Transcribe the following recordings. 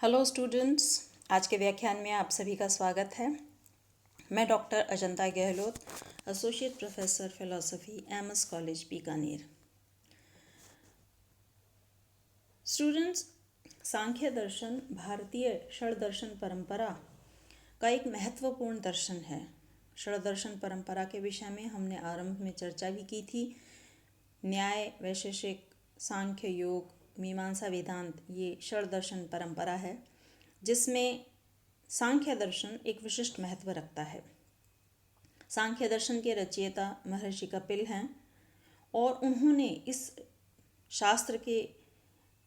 Hello students, आज के व्याख्यान में आप सभी का स्वागत है। मैं doctor Ajanta Gehlot, associate professor philosophy, MS college Bikaner. Students, Sankhya दर्शन भारतीय षड दर्शन परंपरा का एक महत्वपूर्ण दर्शन है। षड दर्शन परंपरा के विषय में हमने आरंभ में चर्चा भी की थी। न्याय, वैशेषिक, सांख्य, योग, मीमांसा, वेदांत, ये षड दर्शन परंपरा है जिसमें सांख्य दर्शन एक विशिष्ट महत्व रखता है। सांख्य दर्शन के रचयिता महर्षि कपिल हैं और उन्होंने इस शास्त्र के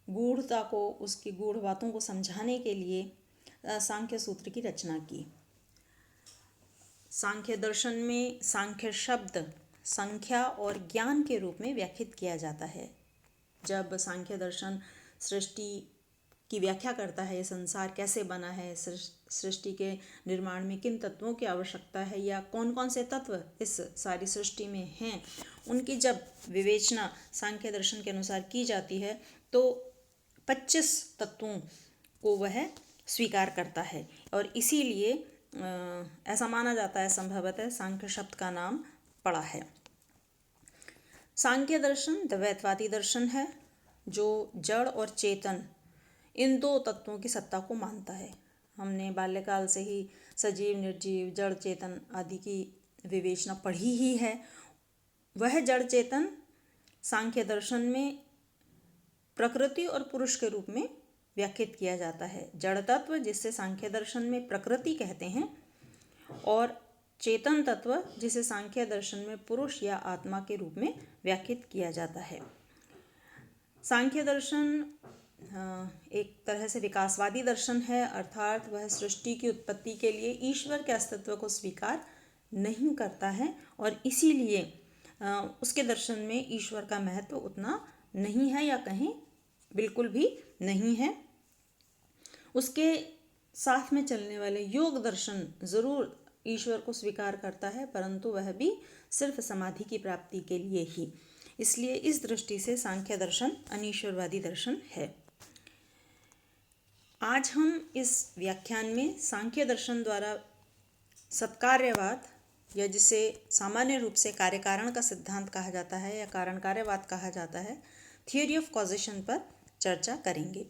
गूढ़ता को, उसकी गूढ़ बातों को समझाने के लिए सांख्य सूत्र की रचना की। सांख्य दर्शन में सांख्य शब्द संख्या और ज्ञान के रूप में व्याख्यात किया जाता है। जब सांख्य दर्शन सृष्टि की व्याख्या करता है, ये संसार कैसे बना है, सृष्टि के निर्माण में किन तत्वों की आवश्यकता है या कौन कौन से तत्व इस सारी सृष्टि में हैं, उनकी जब विवेचना सांख्य दर्शन के अनुसार की जाती है तो 25 तत्वों को वह स्वीकार करता है और इसीलिए ऐसा माना जाता है संभवतः सांख्य शब्द का नाम पड़ा है। सांख्य दर्शन द्वैतवादी दर्शन है जो जड़ और चेतन इन दो तत्वों की सत्ता को मानता है। हमने बाल्यकाल से ही सजीव, निर्जीव, जड़ चेतन आदि की विवेचना पढ़ी ही है। वह जड़ चेतन सांख्य दर्शन में प्रकृति और पुरुष के रूप में व्याख्यात किया जाता है। जड़ तत्व जिसे सांख्य दर्शन में प्रकृति कहते हैं और चेतन तत्व जिसे सांख्य दर्शन में पुरुष या आत्मा के रूप में व्याख्यात किया जाता है। सांख्य दर्शन एक तरह से विकासवादी दर्शन है, अर्थात वह सृष्टि की उत्पत्ति के लिए ईश्वर के अस्तित्व को स्वीकार नहीं करता है और इसीलिए उसके दर्शन में ईश्वर का महत्व उतना नहीं है या कहीं बिल्कुल भी नहीं है। उसके साथ में चलने वाले योग दर्शन जरूर ईश्वर को स्वीकार करता है, परंतु वह भी सिर्फ समाधि की प्राप्ति के लिए ही। इसलिए इस दृष्टि से सांख्य दर्शन अनीश्वरवादी दर्शन है। आज हम इस व्याख्यान में सांख्य दर्शन द्वारा सत्कार्यवाद या जिसे सामान्य रूप से कार्य कारण का सिद्धांत कहा जाता है या कारण कार्यवाद कहा जाता है, थियोरी ऑफ कॉजेशन पर चर्चा करेंगे।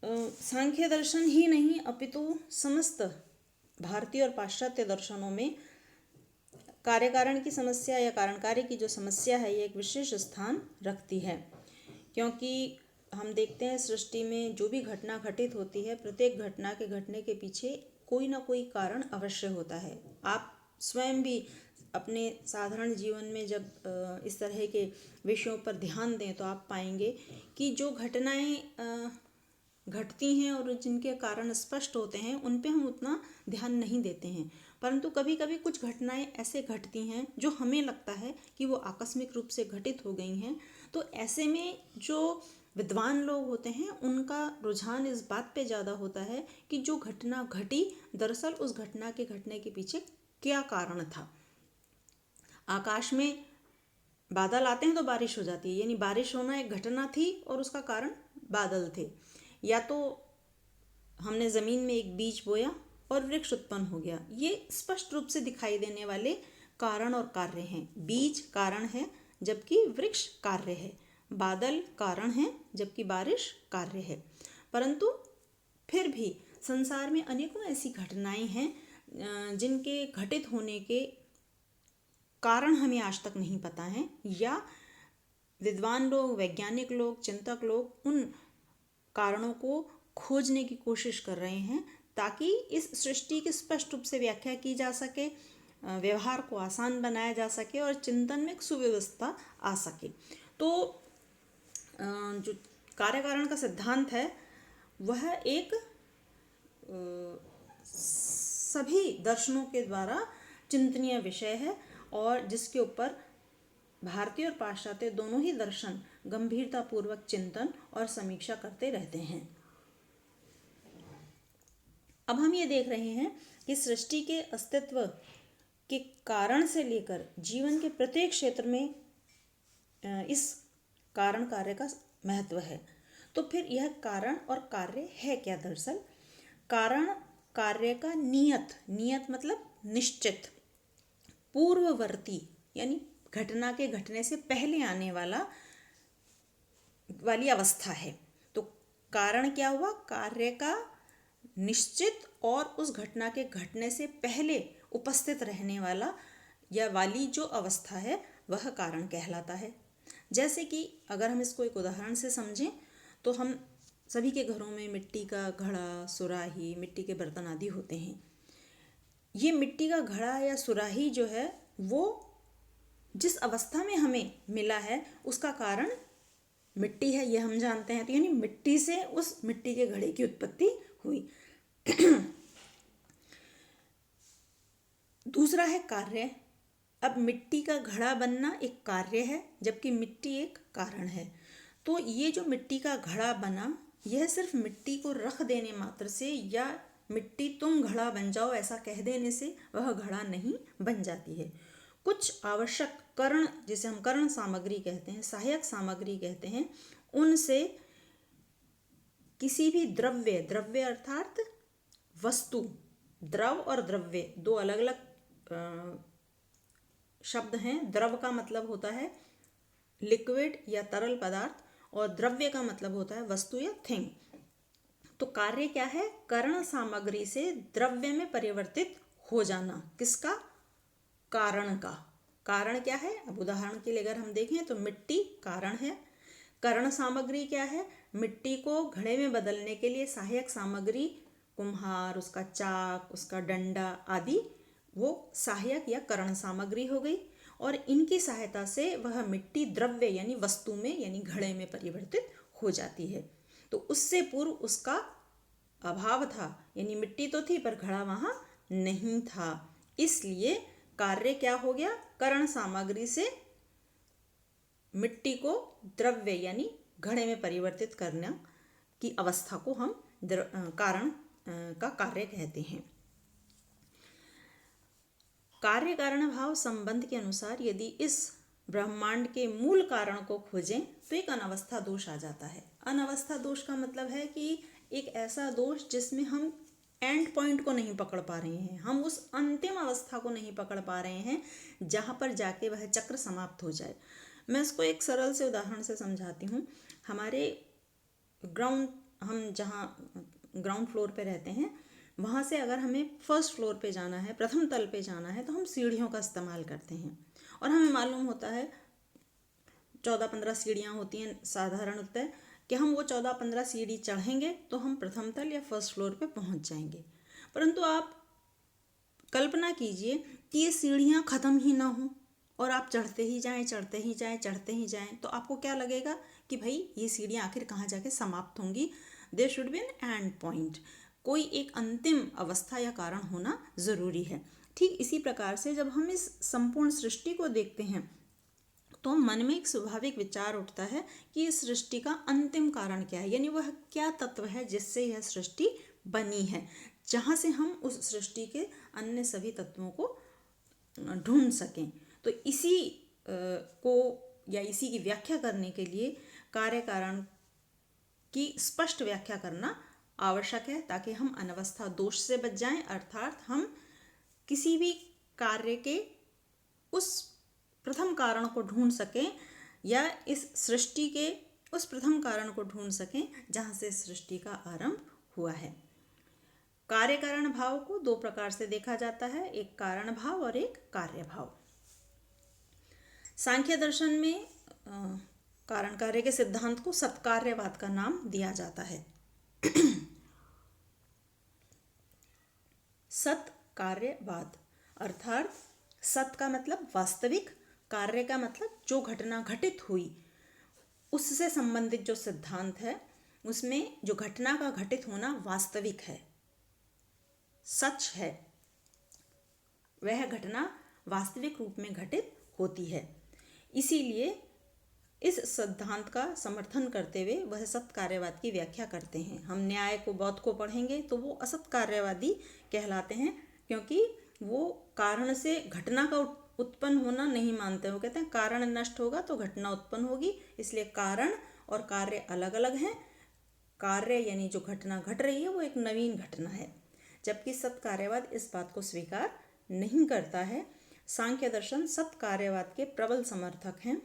सांख्य दर्शन ही नहीं अपितु समस्त भारतीय और पाश्चात्य दर्शनों में कार्य कारण की समस्या या कारण कार्य की जो समस्या है ये एक विशेष स्थान रखती है, क्योंकि हम देखते हैं सृष्टि में जो भी घटना घटित होती है, प्रत्येक घटना के घटने के पीछे कोई ना कोई कारण अवश्य होता है। आप स्वयं भी अपने साधारण जीवन में जब इस तरह के विषयों पर ध्यान दें तो आप पाएंगे कि जो घटनाएं घटती हैं और जिनके कारण स्पष्ट होते हैं उन पे हम उतना ध्यान नहीं देते हैं, परंतु कभी कभी कुछ घटनाएं ऐसे घटती हैं जो हमें लगता है कि वो आकस्मिक रूप से घटित हो गई हैं। तो ऐसे में जो विद्वान लोग होते हैं उनका रुझान इस बात पे ज़्यादा होता है कि जो घटना घटी दरअसल उस घटना के घटने के पीछे क्या कारण था। आकाश में बादल आते हैं तो बारिश हो जाती है, यानी बारिश होना एक घटना थी और उसका कारण बादल थे। या तो हमने ज़मीन में एक बीज बोया और वृक्ष उत्पन्न हो गया, ये स्पष्ट रूप से दिखाई देने वाले कारण और कार्य हैं। बीज कारण है जबकि वृक्ष कार्य है, बादल कारण है जबकि बारिश कार्य है। परंतु फिर भी संसार में अनेकों ऐसी घटनाएं हैं जिनके घटित होने के कारण हमें आज तक नहीं पता हैं, या विद्वान लोग, वैज्ञानिक लोग, चिंतक लोग उन कारणों को खोजने की कोशिश कर रहे हैं ताकि इस सृष्टि की स्पष्ट रूप से व्याख्या की जा सके, व्यवहार को आसान बनाया जा सके और चिंतन में एक सुव्यवस्था आ सके। तो जो कार्य कारण का सिद्धांत है वह एक सभी दर्शनों के द्वारा चिंतनीय विषय है और जिसके ऊपर भारतीय और पाश्चात्य दोनों ही दर्शन गंभीरतापूर्वक चिंतन और समीक्षा करते रहते हैं। अब हम ये देख रहे हैं कि सृष्टि के अस्तित्व के कारण से लेकर जीवन के प्रत्येक क्षेत्र में इस कारण कार्य का महत्व है। तो फिर यह कारण और कार्य है क्या? दरअसल कारण कार्य का नियत, नियत मतलब निश्चित, पूर्ववर्ती यानी घटना के घटने से पहले आने वाली अवस्था है। तो कारण क्या हुआ? कार्य का निश्चित और उस घटना के घटने से पहले उपस्थित रहने वाला या वाली जो अवस्था है वह कारण कहलाता है। जैसे कि अगर हम इसको एक उदाहरण से समझें तो हम सभी के घरों में मिट्टी का घड़ा, सुराही, मिट्टी के बर्तन आदि होते हैं। ये मिट्टी का घड़ा या सुराही जो है वो जिस अवस्था में हमें मिला है उसका कारण मिट्टी है, ये हम जानते हैं। तो यानी मिट्टी से उस मिट्टी के घड़े की उत्पत्ति हुई। दूसरा है कार्य। अब मिट्टी का घड़ा बनना एक कार्य है जबकि मिट्टी एक कारण है। तो ये जो मिट्टी का घड़ा बना यह सिर्फ मिट्टी को रख देने मात्र से या मिट्टी तुम घड़ा बन जाओ ऐसा कह देने से वह घड़ा नहीं बन जाती है। कुछ आवश्यक कर्ण, जिसे हम कर्ण सामग्री कहते हैं, सहायक सामग्री कहते हैं, उनसे किसी भी द्रव्य, द्रव्य अर्थात वस्तु, द्रव और द्रव्य दो अलग अलग शब्द हैं। द्रव का मतलब होता है लिक्विड या तरल पदार्थ और द्रव्य का मतलब होता है वस्तु या थिंग। तो कार्य क्या है? कर्ण सामग्री से द्रव्य में परिवर्तित हो जाना। किसका? कारण का। कारण क्या है? अब उदाहरण के लिए अगर हम देखें तो मिट्टी कारण है। कर्ण सामग्री क्या है? मिट्टी को घड़े में बदलने के लिए सहायक सामग्री, कुम्हार, उसका चाक, उसका डंडा आदि वो सहायक या कर्ण सामग्री हो गई और इनकी सहायता से वह मिट्टी द्रव्य यानी वस्तु में यानी घड़े में परिवर्तित हो जाती है। तो उससे पूर्व उसका अभाव था, यानी मिट्टी तो थी पर घड़ा वहाँ नहीं था। इसलिए कार्य क्या हो गया? कर्ण सामग्री से मिट्टी को द्रव्य यानी घड़े में परिवर्तित करने की अवस्था को हम कारण का कार्य कहते हैं। कार्य कारण भाव संबंध के अनुसार यदि इस ब्रह्मांड के मूल कारण को खोजें तो एक अनवस्था दोष आ जाता है। अनवस्था दोष का मतलब है कि एक ऐसा दोष जिसमें हम एंड पॉइंट को नहीं पकड़ पा रहे हैं, हम उस अंतिम अवस्था को नहीं पकड़ पा रहे हैं जहाँ पर जाके वह चक्र समाप्त हो जाए। मैं इसको एक सरल से उदाहरण से समझाती हूँ। हमारे हम जहाँ ग्राउंड फ्लोर पे रहते हैं वहाँ से अगर हमें फर्स्ट फ्लोर पे जाना है, प्रथम तल पे जाना है, तो हम सीढ़ियों का इस्तेमाल करते हैं और हमें मालूम होता है 14-15 सीढ़ियाँ होती हैं साधारणतः कि हम वो 14-15 सीढ़ी चढ़ेंगे तो हम प्रथम तल या फर्स्ट फ्लोर पे पहुँच जाएंगे। परंतु आप कल्पना कीजिए कि ये सीढ़ियाँ ख़त्म ही ना हों और आप चढ़ते ही जाएं, चढ़ते ही जाएं, चढ़ते ही जाएं, तो आपको क्या लगेगा कि भाई ये सीढ़ियाँ आखिर कहाँ जाके समाप्त होंगी। There should be an end point, कोई एक अंतिम अवस्था या कारण होना ज़रूरी है। ठीक इसी प्रकार से जब हम इस संपूर्ण सृष्टि को देखते हैं तो मन में एक स्वाभाविक विचार उठता है कि इस सृष्टि का अंतिम कारण क्या है, यानी वह क्या तत्व है जिससे यह सृष्टि बनी है, जहाँ से हम उस सृष्टि के अन्य सभी तत्वों को ढूंढ सकें। तो इसी को या इसी की व्याख्या करने के लिए कार्य कारण की स्पष्ट व्याख्या करना आवश्यक है ताकि हम अनवस्था दोष से बच जाएं, अर्थात हम किसी भी कार्य के उस प्रथम कारण को ढूंढ सकें या इस सृष्टि के उस प्रथम कारण को ढूंढ सकें जहाँ से सृष्टि का आरंभ हुआ है। कार्य कारण भाव को दो प्रकार से देखा जाता है, एक कारण भाव और एक कार्य भाव। सांख्य दर्शन में कारण कार्य के सिद्धांत को सत्कार्यवाद का नाम दिया जाता है। सत्कार्यवाद अर्थात सत का मतलब वास्तविक, कार्य का मतलब जो घटना घटित हुई उससे संबंधित जो सिद्धांत है उसमें जो घटना का घटित होना वास्तविक है, सच है, वह घटना वास्तविक रूप में घटित होती है। इसीलिए इस सिद्धांत का समर्थन करते हुए वह सत्कार्यवाद की व्याख्या करते हैं। हम न्याय को, बौद्ध को पढ़ेंगे तो वो असत्कार्यवादी कहलाते हैं क्योंकि वो कारण से घटना का उत्पन्न होना नहीं मानते। वो कहते हैं कारण नष्ट होगा तो घटना उत्पन्न होगी, इसलिए कारण और कार्य अलग अलग हैं। कार्य यानी जो घटना घट रही है वो एक नवीन घटना है, जबकि सत्कार्यवाद इस बात को स्वीकार नहीं करता है। सांख्य दर्शन सत्कार्यवाद के प्रबल समर्थक हैं।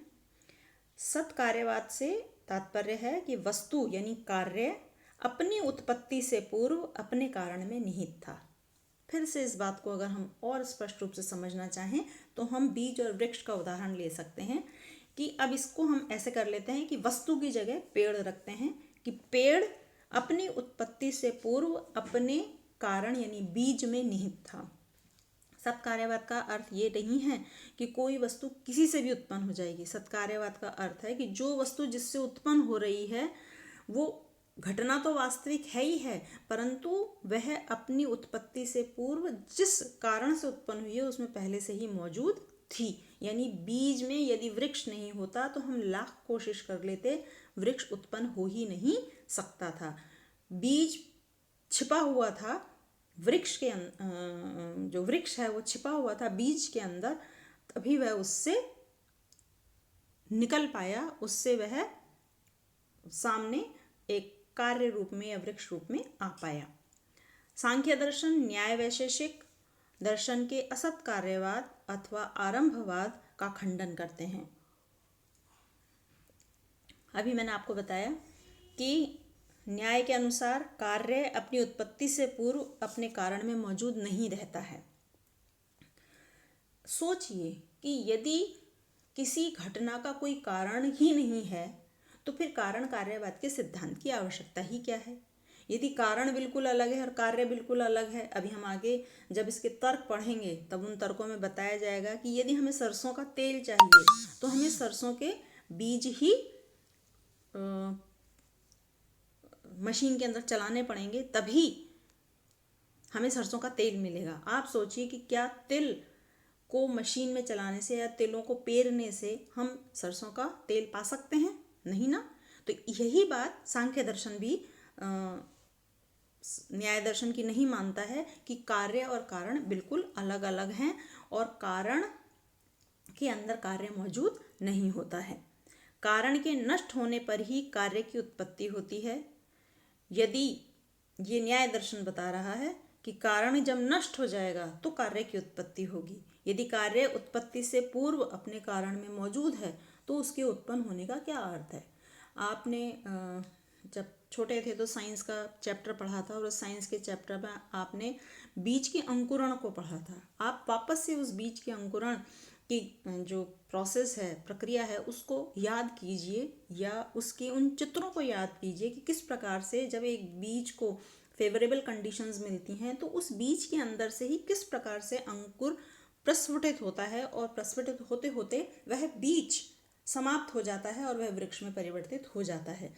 सत्कार्यवाद से तात्पर्य है कि वस्तु यानी कार्य अपनी उत्पत्ति से पूर्व अपने कारण में निहित था। फिर से इस बात को अगर हम और स्पष्ट रूप से समझना चाहें तो हम बीज और वृक्ष का उदाहरण ले सकते हैं कि अब इसको हम ऐसे कर लेते हैं कि वस्तु की जगह पेड़ रखते हैं कि पेड़ अपनी उत्पत्ति से पूर्व अपने कारण यानी बीज में निहित था। सत्कार्यवाद का अर्थ ये नहीं है कि कोई वस्तु किसी से भी उत्पन्न हो जाएगी। सत्कार्यवाद का अर्थ है कि जो वस्तु जिससे उत्पन्न हो रही है वो घटना तो वास्तविक है ही है, परंतु वह अपनी उत्पत्ति से पूर्व जिस कारण से उत्पन्न हुई है उसमें पहले से ही मौजूद थी। यानी बीज में यदि वृक्ष नहीं होता तो हम लाख कोशिश कर लेते, वृक्ष उत्पन्न हो ही नहीं सकता था। बीज छिपा हुआ था वृक्ष के जो वृक्ष है वो छिपा हुआ था बीज के अंदर, तभी वह उससे निकल पाया, उससे वह सामने एक कार्य रूप में या वृक्ष रूप में आ पाया। सांख्य दर्शन न्याय वैशेषिक दर्शन के असत कार्यवाद अथवा आरंभवाद का खंडन करते हैं। अभी मैंने आपको बताया कि न्याय के अनुसार कार्य अपनी उत्पत्ति से पूर्व अपने कारण में मौजूद नहीं रहता है। सोचिए कि यदि किसी घटना का कोई कारण ही नहीं है तो फिर कारण कार्यवाद के सिद्धांत की आवश्यकता ही क्या है। यदि कारण बिल्कुल अलग है और कार्य बिल्कुल अलग है, अभी हम आगे जब इसके तर्क पढ़ेंगे तब उन तर्कों में बताया जाएगा कि यदि हमें सरसों का तेल चाहिए तो हमें सरसों के बीज ही मशीन के अंदर चलाने पड़ेंगे, तभी हमें सरसों का तेल मिलेगा। आप सोचिए कि क्या तिल को मशीन में चलाने से या तिलों को पेरने से हम सरसों का तेल पा सकते हैं? नहीं ना। तो यही बात सांख्य दर्शन भी न्याय दर्शन की नहीं मानता है कि कार्य और कारण बिल्कुल अलग अलग हैं और कारण के अंदर कार्य मौजूद नहीं होता है। कारण के नष्ट होने पर ही कार्य की उत्पत्ति होती है। यदि ये न्याय दर्शन बता रहा है कि कारण जब नष्ट हो जाएगा तो कार्य की उत्पत्ति होगी। यदि कार्य उत्पत्ति से पूर्व अपने कारण में मौजूद है तो उसके उत्पन्न होने का क्या अर्थ है। आपने जब छोटे थे तो साइंस का चैप्टर पढ़ा था और उस साइंस के चैप्टर में आपने बीज के अंकुरण को पढ़ा था। आप वापस से उस बीज के अंकुरण की जो प्रोसेस है, प्रक्रिया है, उसको याद कीजिए या उसके उन चित्रों को याद कीजिए कि किस प्रकार से जब एक बीज को फेवरेबल कंडीशंस मिलती हैं तो उस बीज के अंदर से ही किस प्रकार से अंकुर प्रस्फुटित होता है और प्रस्फुटित होते होते वह बीज समाप्त हो जाता है और वह वृक्ष में परिवर्तित हो जाता है।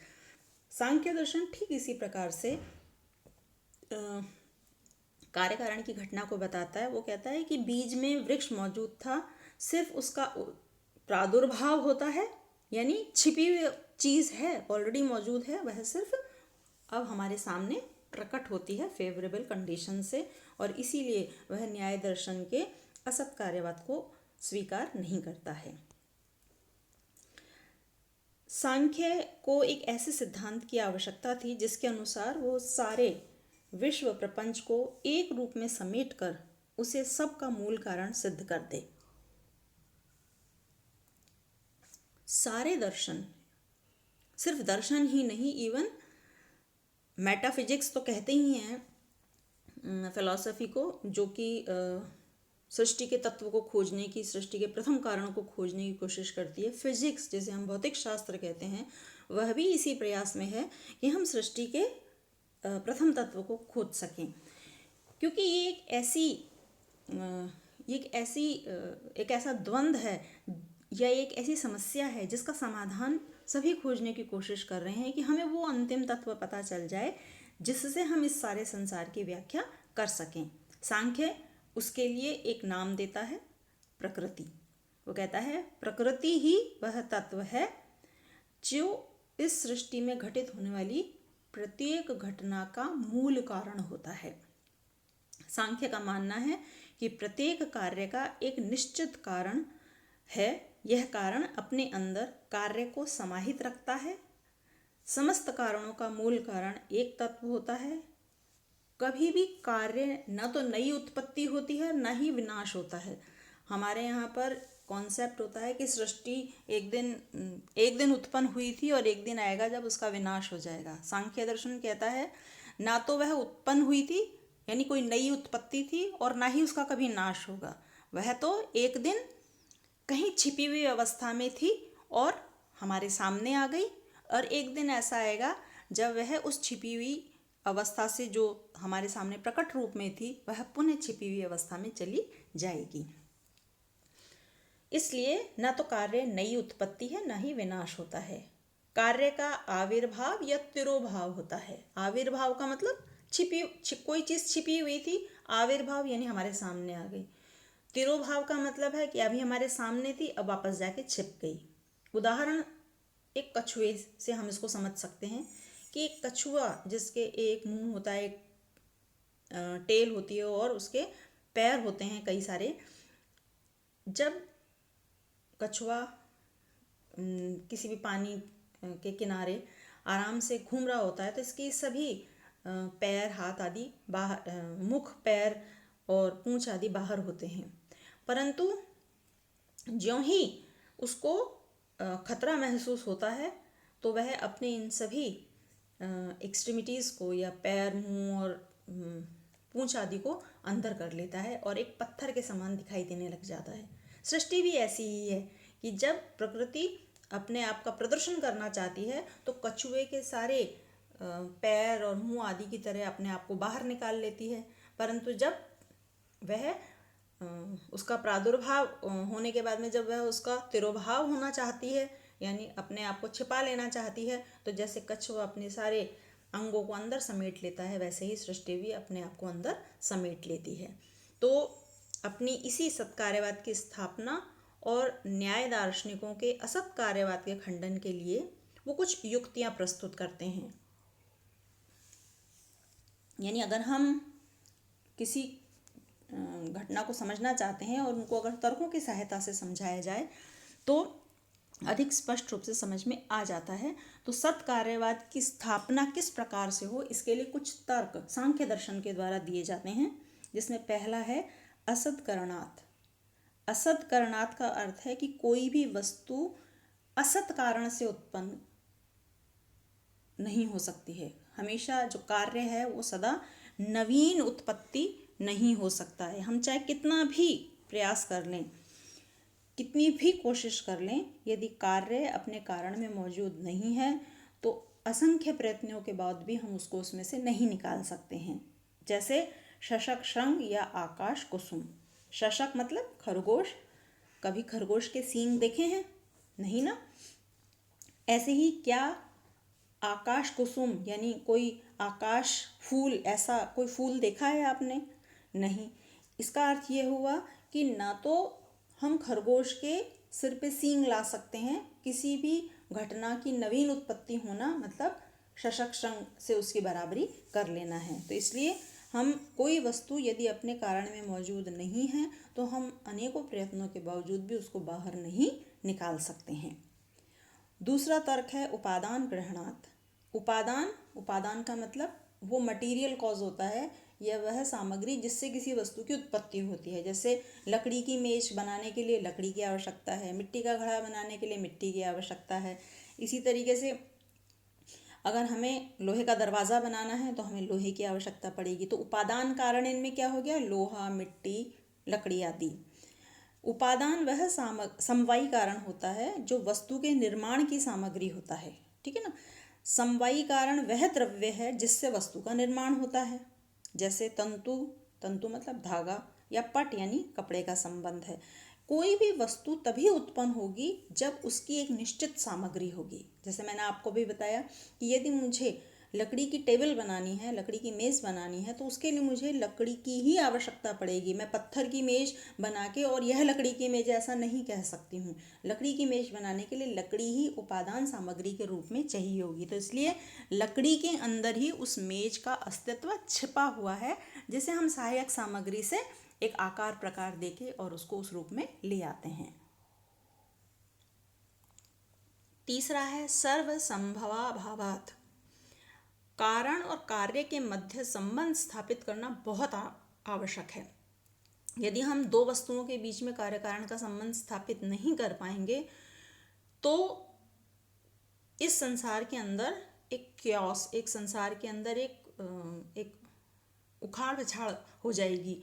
सांख्य दर्शन ठीक इसी प्रकार से कार्य कारण की घटना को बताता है। वो कहता है कि बीज में वृक्ष मौजूद था, सिर्फ उसका प्रादुर्भाव होता है, यानी छिपी हुई चीज़ है, ऑलरेडी मौजूद है, वह सिर्फ अब हमारे सामने प्रकट होती है फेवरेबल कंडीशन से, और इसीलिए वह न्याय दर्शन के असत कार्यवाद को स्वीकार नहीं करता है। सांख्य को एक ऐसे सिद्धांत की आवश्यकता थी जिसके अनुसार वो सारे विश्व प्रपंच को एक रूप में समेटकर उसे सब का मूल कारण सिद्ध कर दे। सारे दर्शन, सिर्फ दर्शन ही नहीं, इवन मेटाफिजिक्स तो कहते ही हैं फिलॉसफी को, जो कि सृष्टि के तत्व को खोजने की, सृष्टि के प्रथम कारण को खोजने की कोशिश करती है। फिजिक्स, जिसे हम भौतिक शास्त्र कहते हैं, वह भी इसी प्रयास में है कि हम सृष्टि के प्रथम तत्व को खोज सकें, क्योंकि ये एक ऐसा द्वंद्व है या एक ऐसी समस्या है जिसका समाधान सभी खोजने की कोशिश कर रहे हैं कि हमें वो अंतिम तत्व पता चल जाए जिससे हम इस सारे संसार की व्याख्या कर सकें। सांख्य उसके लिए एक नाम देता है, प्रकृति। वो कहता है प्रकृति ही वह तत्व है जो इस सृष्टि में घटित होने वाली प्रत्येक घटना का मूल कारण होता है। सांख्य का मानना है कि प्रत्येक कार्य का एक निश्चित कारण है। यह कारण अपने अंदर कार्य को समाहित रखता है, समस्त कारणों का मूल कारण एक तत्व होता है। कभी भी कार्य न तो नई उत्पत्ति होती है न ही विनाश होता है। हमारे यहाँ पर कॉन्सेप्ट होता है कि सृष्टि एक दिन उत्पन्न हुई थी और एक दिन आएगा जब उसका विनाश हो जाएगा। सांख्य दर्शन कहता है ना तो वह उत्पन्न हुई थी यानी कोई नई उत्पत्ति थी और ना ही उसका कभी नाश होगा। वह तो एक दिन कहीं छिपी हुई अवस्था में थी और हमारे सामने आ गई, और एक दिन ऐसा आएगा जब वह उस छिपी हुई अवस्था से जो हमारे सामने प्रकट रूप में थी वह पुनः छिपी हुई अवस्था में चली जाएगी। इसलिए न तो कार्य नई उत्पत्ति है न ही विनाश होता है। कार्य का आविर्भाव या तिरोभाव होता है। आविर्भाव का मतलब कोई चीज़ छिपी हुई थी, आविर्भाव यानी हमारे सामने आ गई। तिरोभाव का मतलब है कि अभी हमारे सामने थी, अब वापस जाके छिप गई। उदाहरण एक कछुए से हम इसको समझ सकते हैं कि एक कछुआ जिसके एक मुंह होता है, एक टेल होती है और उसके पैर होते हैं कई सारे। जब कछुआ किसी भी पानी के किनारे आराम से घूम रहा होता है तो इसकी सभी पैर, हाथ आदि बाहर, मुख, पैर और पूंछ आदि बाहर होते हैं। परंतु ज्यों ही उसको खतरा महसूस होता है तो वह अपने इन सभी एक्सट्रीमिटीज़ को या पैर, मुंह और पूंछ आदि को अंदर कर लेता है और एक पत्थर के समान दिखाई देने लग जाता है। सृष्टि भी ऐसी ही है कि जब प्रकृति अपने आप का प्रदर्शन करना चाहती है तो कछुए के सारे पैर और मुंह आदि की तरह अपने आप को बाहर निकाल लेती है। परंतु जब वह उसका प्रादुर्भाव होने के बाद में जब वह उसका तिरोभाव होना चाहती है यानी अपने आप को छिपा लेना चाहती है, तो जैसे कछुआ अपने सारे अंगों को अंदर समेट लेता है वैसे ही सृष्टि भी अपने आप को अंदर समेट लेती है। तो अपनी इसी सत्कार्यवाद की स्थापना और न्याय दार्शनिकों के असत कार्यवाद के खंडन के लिए वो कुछ युक्तियां प्रस्तुत करते हैं। यानी अगर हम किसी घटना को समझना चाहते हैं और उनको अगर तर्कों की सहायता से समझाया जाए तो अधिक स्पष्ट रूप से समझ में आ जाता है। तो सत्कार्यवाद की स्थापना किस प्रकार से हो, इसके लिए कुछ तर्क सांख्य दर्शन के द्वारा दिए जाते हैं, जिसमें पहला है असत्करणात्। असत्करणात् का अर्थ है कि कोई भी वस्तु असत कारण से उत्पन्न नहीं हो सकती है। हमेशा जो कार्य है वो सदा नवीन उत्पत्ति नहीं हो सकता है। हम चाहे कितना भी प्रयास कर लें, कितनी भी कोशिश कर लें, यदि कार्य अपने कारण में मौजूद नहीं है तो असंख्य प्रयत्नों के बाद भी हम उसको उसमें से नहीं निकाल सकते हैं। जैसे शशक श्रृंग या आकाश कुसुम। शशक मतलब खरगोश। कभी खरगोश के सींग देखे हैं? नहीं ना। ऐसे ही क्या आकाश कुसुम यानी कोई आकाश फूल, ऐसा कोई फूल देखा है आपने? नहीं। इसका अर्थ ये हुआ कि ना तो हम खरगोश के सिर पे सींग ला सकते हैं, किसी भी घटना की नवीन उत्पत्ति होना मतलब शशक श्रृंग से उसकी बराबरी कर लेना है। तो इसलिए हम कोई वस्तु यदि अपने कारण में मौजूद नहीं है तो हम अनेकों प्रयत्नों के बावजूद भी उसको बाहर नहीं निकाल सकते हैं। दूसरा तर्क है उपादान ग्रहणात्। उपादान का मतलब वो मटीरियल कॉज होता है या वह सामग्री जिससे किसी वस्तु की उत्पत्ति होती है। जैसे लकड़ी की मेज बनाने के लिए लकड़ी की आवश्यकता है, मिट्टी का घड़ा बनाने के लिए मिट्टी की आवश्यकता है। इसी तरीके से अगर हमें लोहे का दरवाज़ा बनाना है तो हमें लोहे की आवश्यकता पड़ेगी। तो उपादान कारण इनमें क्या हो गया? लोहा, मिट्टी, लकड़ी आदि। उपादान वह समवायी कारण होता है जो वस्तु के निर्माण की सामग्री होता है। ठीक है ना। समवायी कारण वह द्रव्य है जिससे वस्तु का निर्माण होता है। जैसे तंतु मतलब धागा, या पट यानी कपड़े का संबंध है। कोई भी वस्तु तभी उत्पन्न होगी जब उसकी एक निश्चित सामग्री होगी। जैसे मैंने आपको भी बताया कि यदि मुझे लकड़ी की टेबल बनानी है, लकड़ी की मेज़ बनानी है, तो उसके लिए मुझे लकड़ी की ही आवश्यकता पड़ेगी। मैं पत्थर की मेज़ बना के और यह लकड़ी की मेज़ ऐसा नहीं कह सकती हूँ। लकड़ी की मेज़ बनाने के लिए लकड़ी ही उपादान सामग्री के रूप में चाहिए होगी। तो इसलिए लकड़ी के अंदर ही उस मेज़ का अस्तित्व छिपा हुआ है, जिसे हम सहायक सामग्री से एक आकार प्रकार देके और उसको उस रूप में ले आते हैं। तीसरा है सर्वसंभवाभावात्। कारण और कार्य के मध्य संबंध स्थापित करना बहुत आवश्यक है। यदि हम दो वस्तुओं के बीच में कार्य कारण का संबंध स्थापित नहीं कर पाएंगे तो इस संसार के अंदर एक क्योस, एक संसार के अंदर एक उखाड़ पिछाड़ हो जाएगी,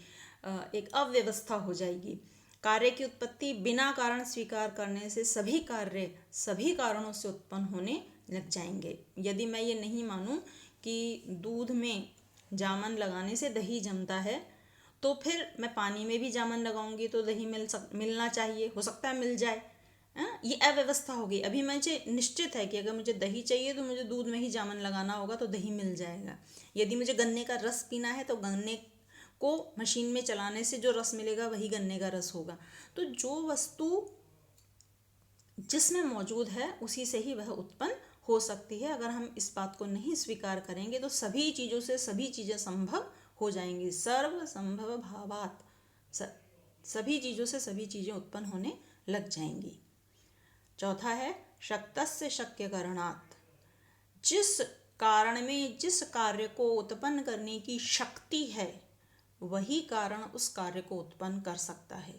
एक अव्यवस्था हो जाएगी। कार्य की उत्पत्ति बिना कारण स्वीकार करने से सभी कार्य सभी कारणों से उत्पन्न होने लग जाएंगे। यदि मैं ये नहीं मानूं कि दूध में जामन लगाने से दही जमता है तो फिर मैं पानी में भी जामन लगाऊंगी तो दही मिलना चाहिए, हो सकता है मिल जाए। ये अव्यवस्था होगी। अभी मुझे निश्चित है कि अगर मुझे दही चाहिए तो मुझे दूध में ही जामन लगाना होगा तो दही मिल जाएगा। यदि मुझे गन्ने का रस पीना है तो गन्ने को मशीन में चलाने से जो रस मिलेगा वही गन्ने का रस होगा। तो जो वस्तु जिसमें मौजूद है उसी से ही वह उत्पन्न हो सकती है। अगर हम इस बात को नहीं स्वीकार करेंगे तो सभी चीज़ों से सभी चीज़ें संभव हो जाएंगी। सर्व संभव भावात्, सभी चीज़ों से सभी चीज़ें उत्पन्न होने लग जाएंगी। चौथा है शक्तस्य शक्य करणात्। जिस कारण में जिस कार्य को उत्पन्न करने की शक्ति है वही कारण उस कार्य को उत्पन्न कर सकता है।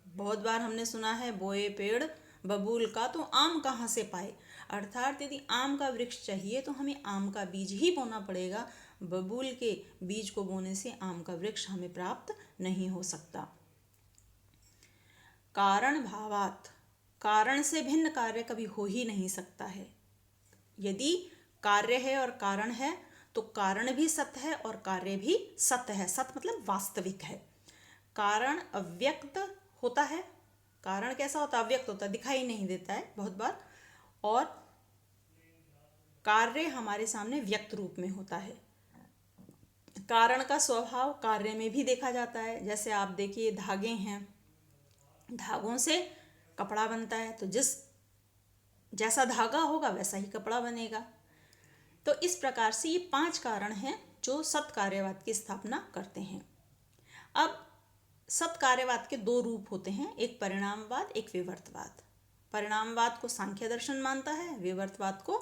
बहुत बार हमने सुना है बोए पेड़ बबूल का तो आम कहाँ से पाए। अर्थात यदि आम का वृक्ष चाहिए तो हमें आम का बीज ही बोना पड़ेगा। बबूल के बीज को बोने से आम का वृक्ष हमें प्राप्त नहीं हो सकता। कारण भावात्, कारण से भिन्न कार्य कभी हो ही नहीं सकता है। यदि कार्य है और कारण है तो कारण भी सत्य है और कार्य भी सत्य है। सत्य मतलब वास्तविक है। कारण अव्यक्त होता है। कारण कैसा होता है? अव्यक्त होता है, दिखाई नहीं देता है बहुत बार। और कार्य हमारे सामने व्यक्त रूप में होता है। कारण का स्वभाव कार्य में भी देखा जाता है। जैसे आप देखिए धागे हैं, धागों से कपड़ा बनता है तो जैसा धागा होगा वैसा ही कपड़ा बनेगा। तो इस प्रकार से ये 5 कारण हैं जो सत्कार्यवाद की स्थापना करते हैं। अब सत्कार्यवाद के 2 रूप होते हैं, एक परिणामवाद, एक विवर्तवाद। परिणामवाद को सांख्य दर्शन मानता है, विवर्तवाद को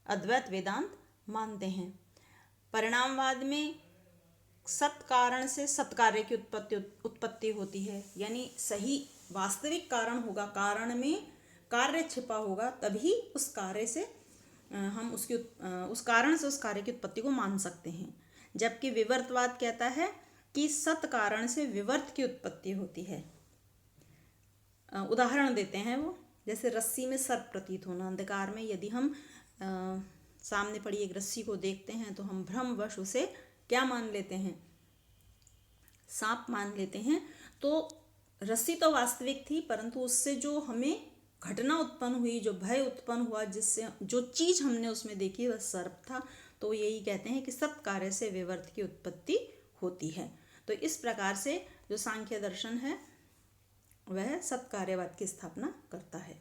अद्वैत वेदांत मानते हैं। परिणामवाद में सत्कारण से सत्कार्य की उत्पत्ति होती है, यानी सही वास्तविक कारण होगा, कारण में कार्य छिपा होगा, तभी उस कार्य से हम उस कारण से उस कार्य की उत्पत्ति को मान सकते हैं। जबकि विवर्तवाद कहता है कि सत कारण से विवर्त की उत्पत्ति होती है। उदाहरण देते हैं वो, जैसे रस्सी में सर्प प्रतीत होना। अंधकार में यदि हम सामने पड़ी एक रस्सी को देखते हैं तो हम भ्रमवश उसे क्या मान लेते हैं? सांप मान लेते हैं। तो रस्सी तो वास्तविक थी, परंतु उससे जो हमें घटना उत्पन्न हुई, जो भय उत्पन्न हुआ, जिससे जो चीज़ हमने उसमें देखी वह सर्प था। तो यही कहते हैं कि सत्कार्य से विवर्त की उत्पत्ति होती है। तो इस प्रकार से जो सांख्य दर्शन है वह सत्कार्यवाद की स्थापना करता है।